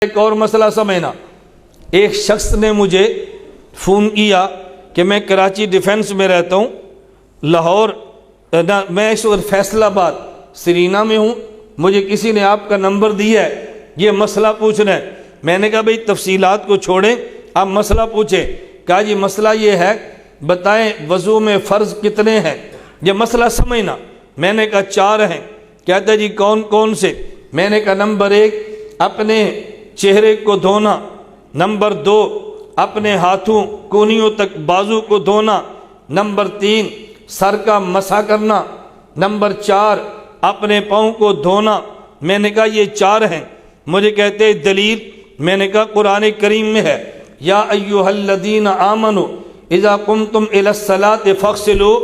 ایک اور مسئلہ سمجھنا، ایک شخص نے مجھے فون کیا کہ میں کراچی ڈیفنس میں رہتا ہوں، لاہور میں اس وقت فیصل آباد سرینا میں ہوں، مجھے کسی نے آپ کا نمبر دیا ہے، یہ مسئلہ پوچھنا ہے۔ میں نے کہا بھئی تفصیلات کو چھوڑیں، آپ مسئلہ پوچھیں۔ کہا جی مسئلہ یہ ہے، بتائیں وضو میں فرض کتنے ہیں، یہ مسئلہ سمجھنا۔ میں نے کہا 4 ہیں۔ کہتا جی کون کون سے؟ میں نے کہا نمبر 1 اپنے چہرے کو دھونا، نمبر 2 اپنے ہاتھوں کونیوں تک بازو کو دھونا، نمبر 3 سر کا مسح کرنا، نمبر 4 اپنے پاؤں کو دھونا۔ میں نے کہا یہ 4 ہیں۔ مجھے کہتے ہیں دلیل؟ میں نے کہا قرآن کریم میں ہے، یا ایھا الذین آمنوا اذا قمتم الی الصلاۃ فاغسلوا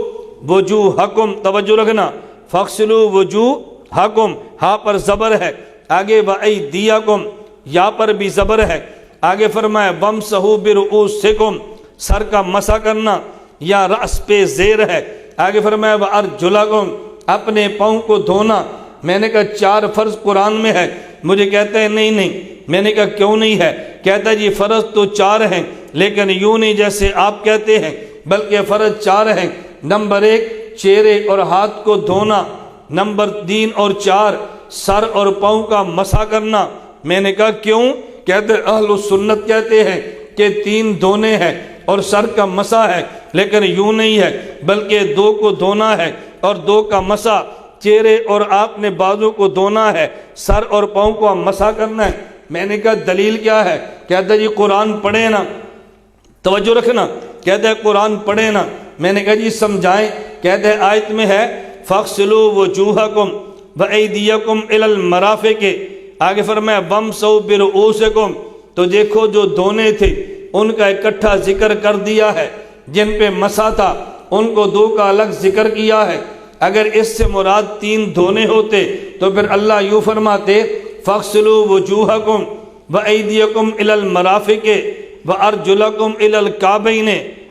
وجوہکم، توجہ رکھنا، فاغسلوا وجوہکم، ہاں پر زبر ہے، آگے وایدیکم، یا پر بھی زبر ہے، آگے فرمایا وامسحوا برؤوسکم، سر کا مسح کرنا، یا رأس پہ زیر ہے، آگے فرمایا وارجلکم، اپنے پاؤں کو دھونا۔ میں نے کہا 4 فرض قرآن میں ہے۔ مجھے کہتا ہے نہیں۔ میں نے کہا کیوں نہیں ہے؟ کہتا ہے جی فرض تو 4 ہیں لیکن یوں نہیں جیسے آپ کہتے ہیں، بلکہ فرض 4 ہیں۔ نمبر 1 چہرے اور ہاتھ کو دھونا، نمبر 3 اور 4 سر اور پاؤں کا مسح کرنا۔ میں نے کہا کیوں؟ کہتے اہل سنت کہتے ہیں کہ 3 دھونے ہیں اور سر کا مسح ہے، لیکن یوں نہیں ہے بلکہ 2 کو دھونا ہے اور 2 کا مسح، چہرے اور آپ نے بازو کو دھونا ہے، سر اور پاؤں کو مسح کرنا ہے۔ میں نے کہا دلیل کیا ہے؟ کہتا ہے جی قرآن پڑھے نا، توجہ رکھنا، کہتا ہے قرآن پڑھے نا۔ میں نے کہا جی سمجھائیں۔ کہتا ہے آیت میں ہے فاغسلوا وجوہکم وایدیکم الی المرافق، آگے فرمایا وامسحوا برؤوسکم۔ تو دیکھو جو دھونے تھے ان کا اکٹھا ذکر کر دیا ہے، جن پہ مسح تھا ان کو 2 کا الگ ذکر کیا ہے۔ اگر اس سے مراد 3 دھونے ہوتے تو پھر اللہ یوں فرماتے فاغسلوا وجوہکم وایدیکم الی المرافق وارجلکم الی الکعبین،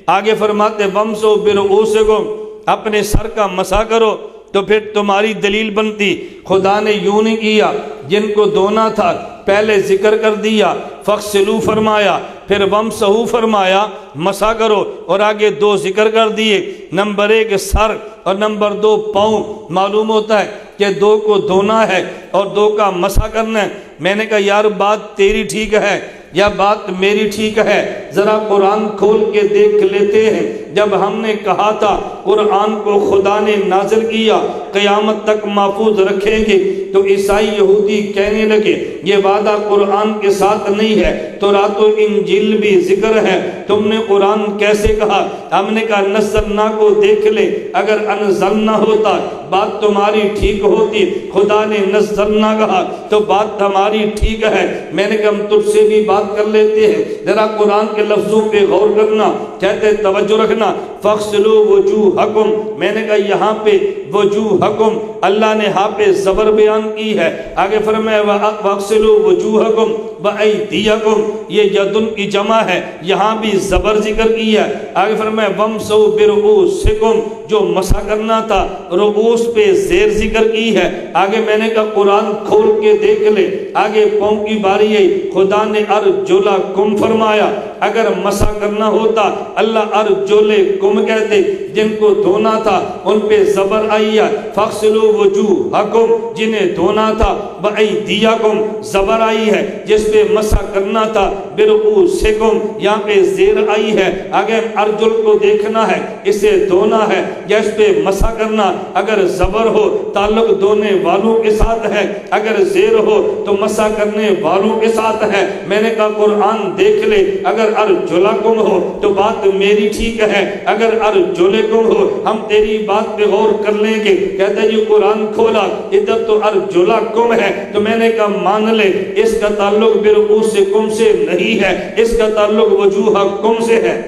آگے فرماتے وامسحوا برؤوسکم، اپنے سر کا مسح کرو، تو پھر تمہاری دلیل بنتی خدا نے یوں نہیں کیا، جن کو دھونا تھا پہلے ذکر کر دیا، فاغسلوا فرمایا، پھر وامسحوا فرمایا، مسح کرو، اور آگے 2 ذکر کر دیے، نمبر 1 سر اور نمبر 2 پاؤں۔ معلوم ہوتا ہے کہ 2 کو دھونا ہے اور 2 کا مسح کرنا ہے۔ میں نے کہا یار بات تیری ٹھیک ہے یا بات میری ٹھیک ہے؟ ذرا قرآن کھول کے دیکھ لیتے ہیں۔ جب ہم نے کہا تھا قرآن کو خدا نے نازل کیا قیامت تک محفوظ رکھیں گے، تو عیسائی یہودی کہنے لگے یہ وعدہ قرآن کے ساتھ نہیں ہے، تورات و انجیل بھی ذکر ہے، تم نے قرآن کیسے کہا؟ ہم نے کہا نزلنا کو دیکھ لے، اگر انزلنا ہوتا بات تمہاری ٹھیک ہوتی، خدا نے نزلنا کہا تو بات ہماری ٹھیک ہے۔ میں نے کہا ہم تجھ سے بھی بات کر لیتے ہیں، ذرا قرآن کے لفظوں پہ غور کرنا۔ کہتے توجہ رکھنا، فاغسلوا وجوہکم، میں نے کہا یہاں پہ وجوہکم اللہ نے ہاں پہ زبر بیان کی ہے، آگے فرمایا فاغسلوا وجوہکم وایدیکم، یہ یدن کی جمع ہے، یہاں بھی زبر ذکر کی ہے، آگے فرمایا وامسحوا برؤوسکم، جو مسح کرنا تھا رؤوس پہ زیر ذکر کی ہے۔ آگے میں نے کہا قرآن کھول کے دیکھ لے، آگے پاؤں کی باری ہے، خدا نے ارجلکم فرمایا، اگر مسح کرنا ہوتا اللہ ارجلکم کہتے، جن کو دھونا تھا ان پہ زبر آئی ہے، فاغسلوا وجوہکم جنہیں دھونا تھا، وایدیکم زبر آئی ہے، جس پہ مسح کرنا تھا، برؤوسکم یہاں پہ زیر آئی ہے، آگے ارجل کو دیکھنا ہے، اسے دھونا ہے یا اس پہ مسح کرنا؟ اگر زبر ہو تعلق دھونے والوں کے ساتھ ہے، اگر زیر ہو تو مسح کرنے والوں کے ساتھ ہے۔ میں نے کہا قرآن دیکھ لے، اگر ارجلکم ہو تو بات میری ٹھیک ہے، اگر ارجلکم ہو ہم تیری بات پہ غور کر لیں گے۔ کہتا ہے جی قرآن کھولا ادھر تو ارجلکم ہے، تو میں نے کہا مان لے اس کا تعلق برؤوسکم سے نہیں ہے، اس کا تعلق وجوہکم سے ہے،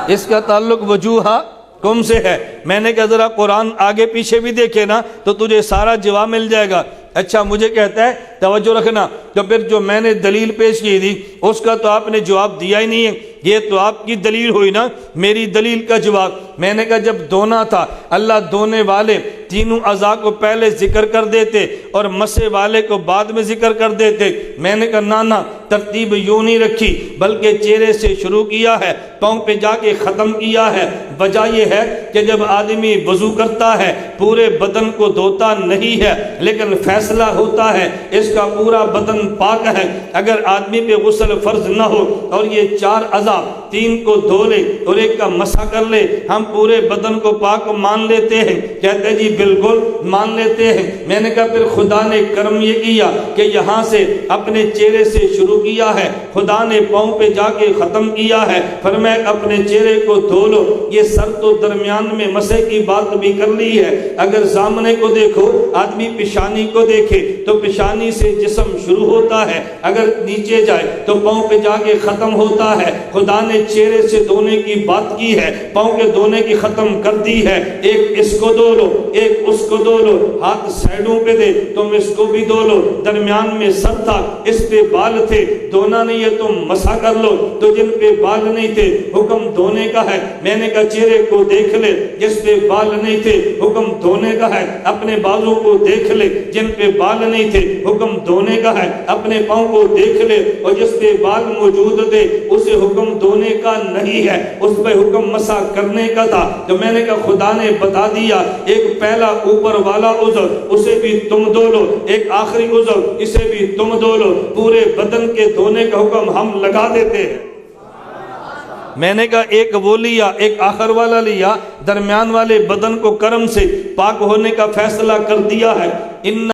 اس کا تعلق وجوہکم سے ہے۔ میں نے کہا ذرا قرآن آگے پیچھے بھی دیکھے نا تو تجھے سارا جواب مل جائے گا۔ اچھا مجھے کہتا ہے توجہ رکھنا، تو پھر جو میں نے دلیل پیش کی تھی اس کا تو آپ نے جواب دیا ہی نہیں ہے، یہ تو آپ کی دلیل ہوئی نا، میری دلیل کا جواب۔ میں نے کہا جب دھونا تھا اللہ دھونے والے تینوں اعضاء کو پہلے ذکر کر دیتے اور مسے والے کو بعد میں ذکر کر دیتے۔ میں نے کہا نانا ترتیب یوں نہیں رکھی بلکہ چہرے سے شروع کیا ہے، پاؤں پہ جا کے ختم کیا ہے۔ وجہ یہ ہے کہ جب آدمی وضو کرتا ہے پورے بدن کو دھوتا نہیں ہے، لیکن فیصلہ ہوتا ہے اس کا پورا بدن پاک ہے۔ اگر آدمی پہ غسل فرض نہ ہو اور یہ 4 اعضاء 3 کو دھو لے اور ایک کا مسح کر لے، ہم پورے بدن کو پاک مان لیتے ہیں؟ کہتے ہیں جی بالکل مان لیتے ہیں۔ میں نے کہا پھر خدا نے کرم یہ کیا کہ یہاں سے اپنے چہرے سے شروع کیا ہے، خدا نے پاؤں پہ جا کے ختم کیا ہے۔ فرمایا اپنے چہرے کو دھو لو۔ یہ سر تو درمیان میں مسح کی بات بھی کر لی ہے۔ اگر سامنے کو دیکھو، آدمی پیشانی کو دیکھے تو پیشانی سے جسم شروع ہوتا ہے، اگر نیچے جائے تو پاؤں پہ جا کے ختم ہوتا ہے۔ خدا نے چہرے سے دھونے کی بات کی ہے، پاؤں کے دھونے کی ختم کر دی ہے۔ ایک اس کو دھو لو، ایک اس کو دھو لو، ہاتھ سائڈوں پہ دے تم اس کو بھی دھو لو۔ درمیان میں سر تھا، اس پہ بال تھے، دھونا نہیں ہے تم مسح کر لو۔ تو جن پہ بال نہیں تھے حکم دھونے کا ہے۔ میں نے کہا چہرے کو دیکھ لے، جس پہ بال نہیں تھے حکم دھونے کا ہے۔ اپنے بازو کو دیکھ لے، جن پہ بال نہیں تھے حکم دھونے کا ہے۔ اپنے پاؤں کو دیکھ لے اور جس پہ بال موجود تھے اسے حکم دھونے کا نہیں ہے، اس پہ حکم مسح کرنے کا تھا۔ تو میں نے کہا خدا نے بتا دیا، ایک پہلا اوپر والا عضو اسے بھی تم دھو لو، ایک آخری عضو اسے بھی تم دھو لو۔ پورے بدن کے دھونے کا حکم ہم لگا دیتے ہیں۔ میں نے کہا ایک وہ لیا، ایک آخر والا لیا، درمیان والے بدن کو کرم سے پاک ہونے کا فیصلہ کر دیا ہے۔